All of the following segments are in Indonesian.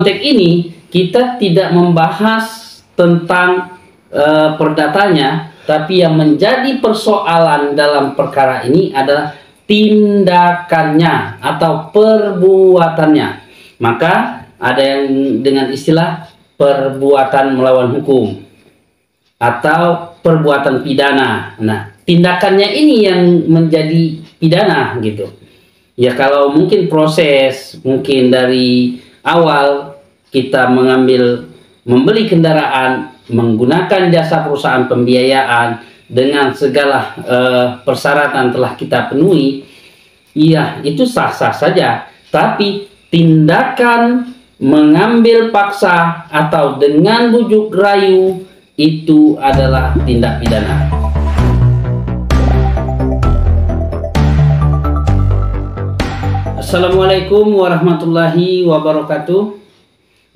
konteks ini kita tidak membahas tentang perdatanya, tapi yang menjadi persoalan dalam perkara ini adalah tindakannya atau perbuatannya. Maka ada yang dengan istilah perbuatan melawan hukum atau perbuatan pidana. Nah, tindakannya ini yang menjadi pidana gitu. Ya, kalau mungkin proses, mungkin dari awal kita membeli kendaraan, menggunakan jasa perusahaan pembiayaan dengan segala persyaratan telah kita penuhi, iya itu sah-sah saja. Tapi tindakan mengambil paksa atau dengan bujuk rayu itu adalah tindak pidana. Assalamualaikum warahmatullahi wabarakatuh.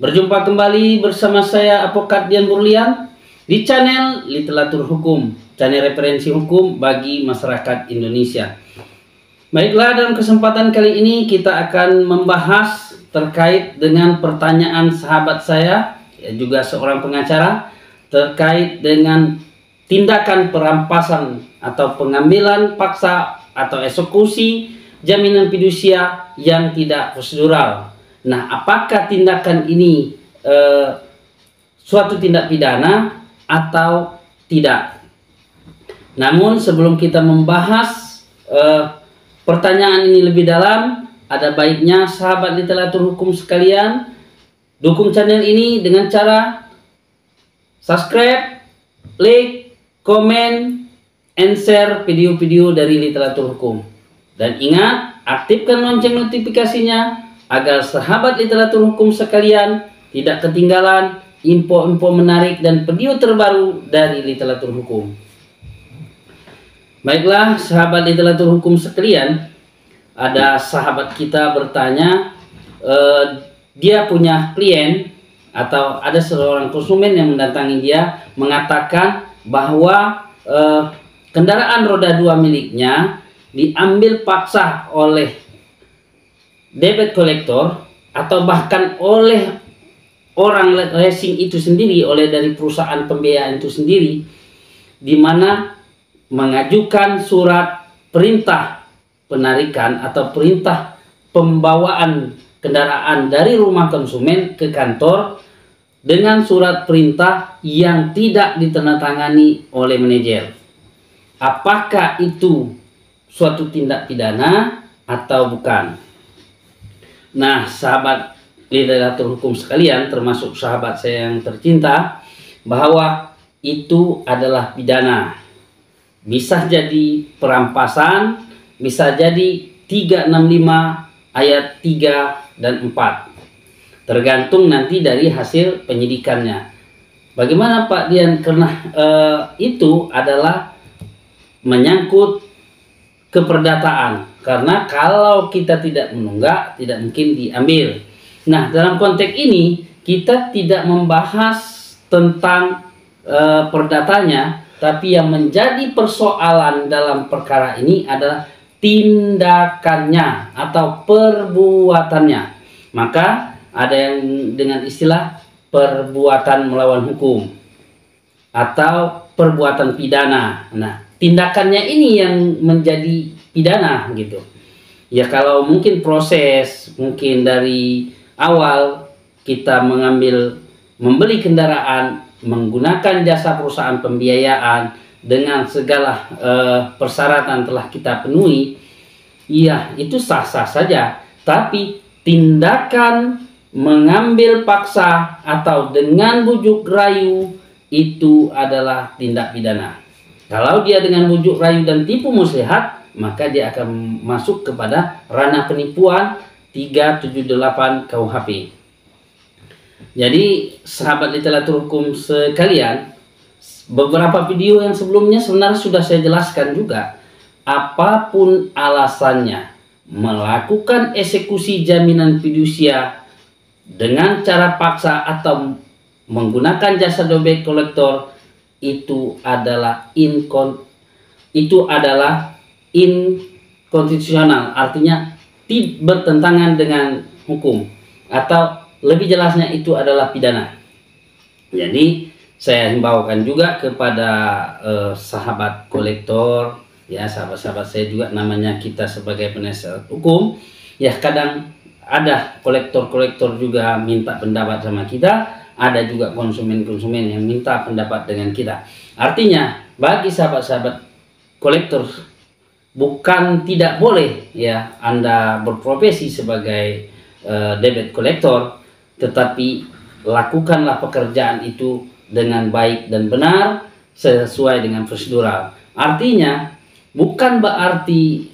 Berjumpa kembali bersama saya Advokat Dian Burlian di channel Literatur Hukum, channel referensi hukum bagi masyarakat Indonesia. Baiklah, dalam kesempatan kali ini kita akan membahas terkait dengan pertanyaan sahabat saya, juga seorang pengacara, terkait dengan tindakan perampasan atau pengambilan paksa atau eksekusi jaminan fidusia yang tidak prosedural. Nah, apakah tindakan ini suatu tindak pidana atau tidak? Namun sebelum kita membahas pertanyaan ini lebih dalam, ada baiknya sahabat literatur hukum sekalian dukung channel ini dengan cara subscribe, like, komen, and share video-video dari literatur hukum. Dan ingat, aktifkan lonceng notifikasinya agar sahabat literatur hukum sekalian tidak ketinggalan info-info menarik dan video terbaru dari literatur hukum. Baiklah, sahabat literatur hukum sekalian, ada sahabat kita bertanya, dia punya klien atau ada seorang konsumen yang mendatangi dia mengatakan bahwa kendaraan roda 2 miliknya diambil paksa oleh debit kolektor atau bahkan oleh orang leasing itu sendiri, oleh dari perusahaan pembiayaan itu sendiri, di mana mengajukan surat perintah penarikan atau perintah pembawaan kendaraan dari rumah konsumen ke kantor dengan surat perintah yang tidak ditandatangani oleh manajer. Apakah itu suatu tindak pidana atau bukan? Nah, sahabat literatur hukum sekalian, termasuk sahabat saya yang tercinta, bahwa itu adalah pidana. Bisa jadi perampasan, bisa jadi 365 ayat 3 dan 4. Tergantung nanti dari hasil penyidikannya. Bagaimana Pak Dian? Karena itu adalah menyangkut keperdataan. Karena kalau kita tidak menunggak, tidak mungkin diambil. Nah, dalam konteks ini kita tidak membahas tentang perdatanya, tapi yang menjadi persoalan dalam perkara ini adalah tindakannya atau perbuatannya. Maka ada yang dengan istilah perbuatan melawan hukum atau perbuatan pidana. Nah, tindakannya ini yang menjadi pidana gitu. Ya, kalau mungkin proses, mungkin dari awal kita membeli kendaraan, menggunakan jasa perusahaan pembiayaan dengan segala persyaratan telah kita penuhi, iya itu sah-sah saja. Tapi tindakan mengambil paksa atau dengan bujuk rayu itu adalah tindak pidana. Kalau dia dengan bujuk rayu dan tipu muslihat, maka dia akan masuk kepada ranah penipuan 378 KUHP. Jadi sahabat literatur hukum sekalian, beberapa video yang sebelumnya sebenarnya sudah saya jelaskan juga. Apapun alasannya, melakukan eksekusi jaminan fidusia dengan cara paksa atau menggunakan jasa debit kolektor itu adalah inkonstitusional, artinya bertentangan dengan hukum atau lebih jelasnya itu adalah pidana. Jadi saya himbaukan juga kepada sahabat kolektor, ya sahabat-sahabat saya juga, namanya kita sebagai penasihat hukum, ya kadang ada kolektor-kolektor juga minta pendapat sama kita, ada juga konsumen-konsumen yang minta pendapat dengan kita. Artinya bagi sahabat-sahabat kolektor, bukan tidak boleh ya Anda berprofesi sebagai debit kolektor, tetapi lakukanlah pekerjaan itu dengan baik dan benar sesuai dengan prosedural. Artinya bukan berarti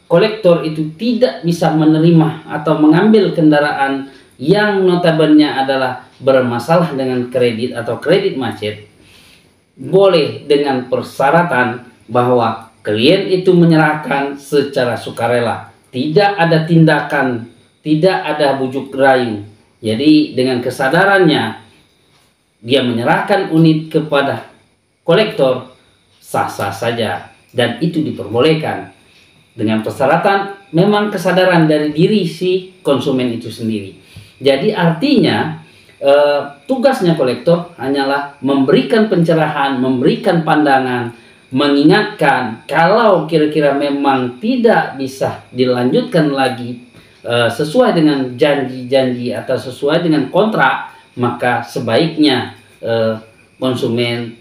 kolektor itu tidak bisa menerima atau mengambil kendaraan yang notabene adalah bermasalah dengan kredit atau kredit macet. Boleh dengan persyaratan bahwa klien itu menyerahkan secara sukarela, tidak ada tindakan, tidak ada bujuk rayu. Jadi dengan kesadarannya dia menyerahkan unit kepada kolektor, sah-sah saja, dan itu diperbolehkan dengan persyaratan memang kesadaran dari diri si konsumen itu sendiri. Jadi artinya tugasnya kolektor hanyalah memberikan pencerahan, memberikan pandangan, mengingatkan kalau kira-kira memang tidak bisa dilanjutkan lagi sesuai dengan janji-janji atau sesuai dengan kontrak, maka sebaiknya konsumen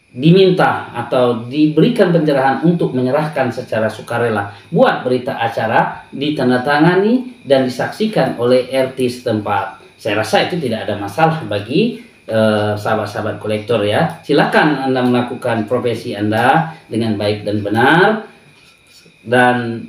diminta atau diberikan pencerahan untuk menyerahkan secara sukarela. Buat berita acara, ditandatangani dan disaksikan oleh RT setempat. Saya rasa itu tidak ada masalah bagi sahabat-sahabat kolektor ya. Silakan Anda melakukan profesi Anda dengan baik dan benar dan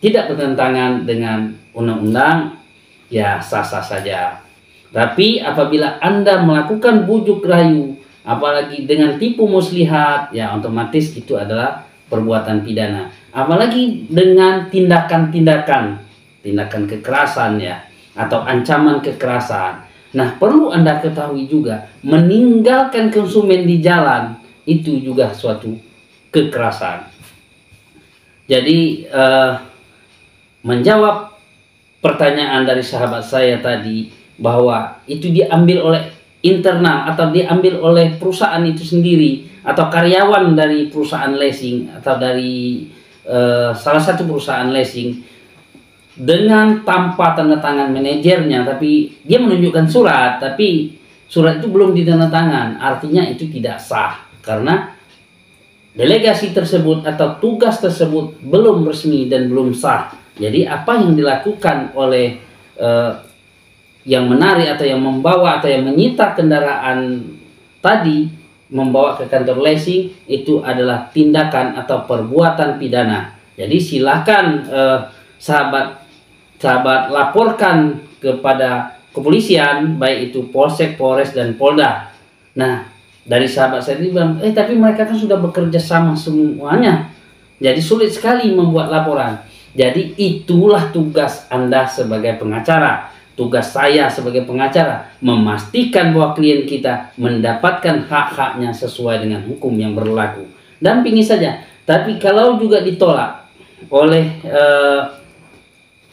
tidak bertentangan dengan undang-undang, ya sah-sah saja. Tapi apabila Anda melakukan bujuk rayu, apalagi dengan tipu muslihat, ya otomatis itu adalah perbuatan pidana. Apalagi dengan tindakan kekerasan ya, atau ancaman kekerasan. Nah, perlu Anda ketahui juga, meninggalkan konsumen di jalan itu juga suatu kekerasan. Jadi menjawab pertanyaan dari sahabat saya tadi bahwa itu diambil oleh internal atau diambil oleh perusahaan itu sendiri atau karyawan dari perusahaan leasing atau dari salah satu perusahaan leasing dengan tanpa tanda tangan manajernya, tapi dia menunjukkan surat tapi surat itu belum ditandatangan, artinya itu tidak sah karena delegasi tersebut atau tugas tersebut belum resmi dan belum sah. Jadi apa yang dilakukan oleh yang menarik atau yang membawa atau yang menyita kendaraan tadi, membawa ke kantor leasing, itu adalah tindakan atau perbuatan pidana. Jadi silakan sahabat laporkan kepada kepolisian, baik itu Polsek, Polres, dan Polda. Nah, dari sahabat saya ini bilang, tapi mereka kan sudah bekerja sama semuanya, jadi sulit sekali membuat laporan. Jadi itulah tugas Anda sebagai pengacara. Tugas saya sebagai pengacara memastikan bahwa klien kita mendapatkan hak-haknya sesuai dengan hukum yang berlaku. Dampingi saja. Tapi kalau juga ditolak oleh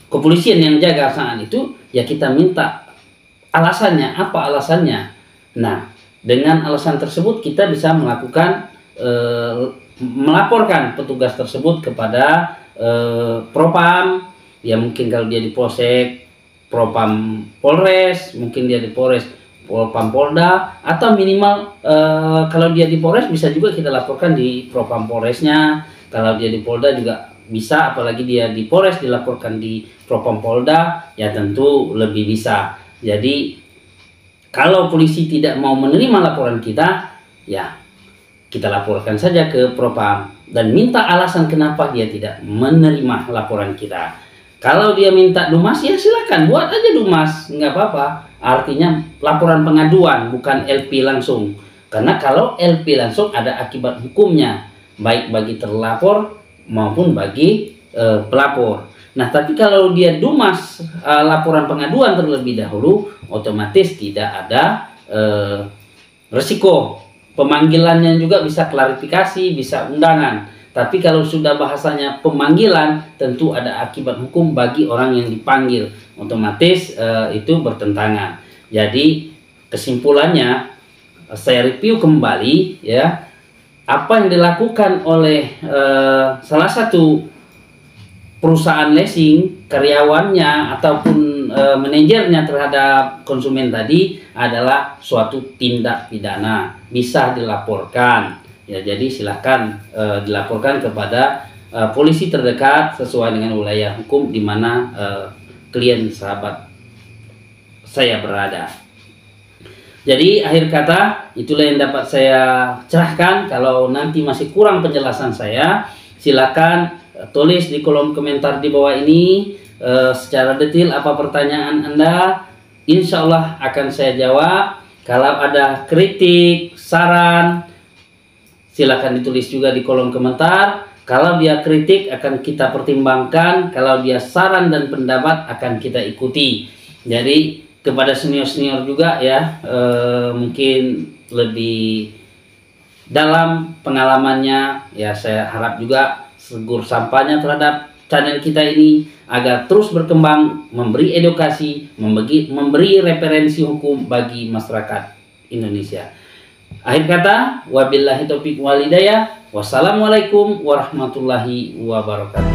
kepolisian yang jaga saat itu, ya kita minta alasannya, apa alasannya. Nah, dengan alasan tersebut kita bisa melakukan melaporkan petugas tersebut kepada Propam, ya mungkin kalau dia di Polsek, Propam Polres, mungkin dia di Polres, Propam Polda, atau minimal kalau dia di Polres bisa juga kita laporkan di Propam Polresnya. Kalau dia di Polda juga bisa, apalagi dia di Polres dilaporkan di Propam Polda, ya tentu lebih bisa. Jadi kalau polisi tidak mau menerima laporan kita, ya kita laporkan saja ke Propam dan minta alasan kenapa dia tidak menerima laporan kita. Kalau dia minta dumas, ya silakan buat aja dumas, nggak apa-apa. Artinya laporan pengaduan, bukan LP langsung. Karena kalau LP langsung ada akibat hukumnya, baik bagi terlapor maupun bagi pelapor. Nah, tapi kalau dia dumas laporan pengaduan terlebih dahulu, otomatis tidak ada resiko. Pemanggilannya juga bisa klarifikasi, bisa undangan. Tapi kalau sudah bahasanya pemanggilan, tentu ada akibat hukum bagi orang yang dipanggil. Otomatis itu bertentangan. Jadi kesimpulannya, saya review kembali ya, apa yang dilakukan oleh salah satu perusahaan leasing, karyawannya ataupun manajernya terhadap konsumen tadi adalah suatu tindak pidana, bisa dilaporkan. Ya, jadi silahkan dilaporkan kepada polisi terdekat sesuai dengan wilayah hukum di mana klien sahabat saya berada. Jadi akhir kata, itulah yang dapat saya cerahkan. Kalau nanti masih kurang penjelasan saya, silakan tulis di kolom komentar di bawah ini secara detail apa pertanyaan Anda. Insya Allah akan saya jawab. Kalau ada kritik, saran, silakan ditulis juga di kolom komentar. Kalau dia kritik akan kita pertimbangkan, kalau dia saran dan pendapat akan kita ikuti. Jadi kepada senior-senior juga ya, mungkin lebih dalam pengalamannya ya, saya harap juga segur sampahnya terhadap channel kita ini agar terus berkembang, memberi edukasi, memberi referensi hukum bagi masyarakat Indonesia. Akhir kata, wabillahi taufiq wal hidayah. Wassalamualaikum warahmatullahi wabarakatuh.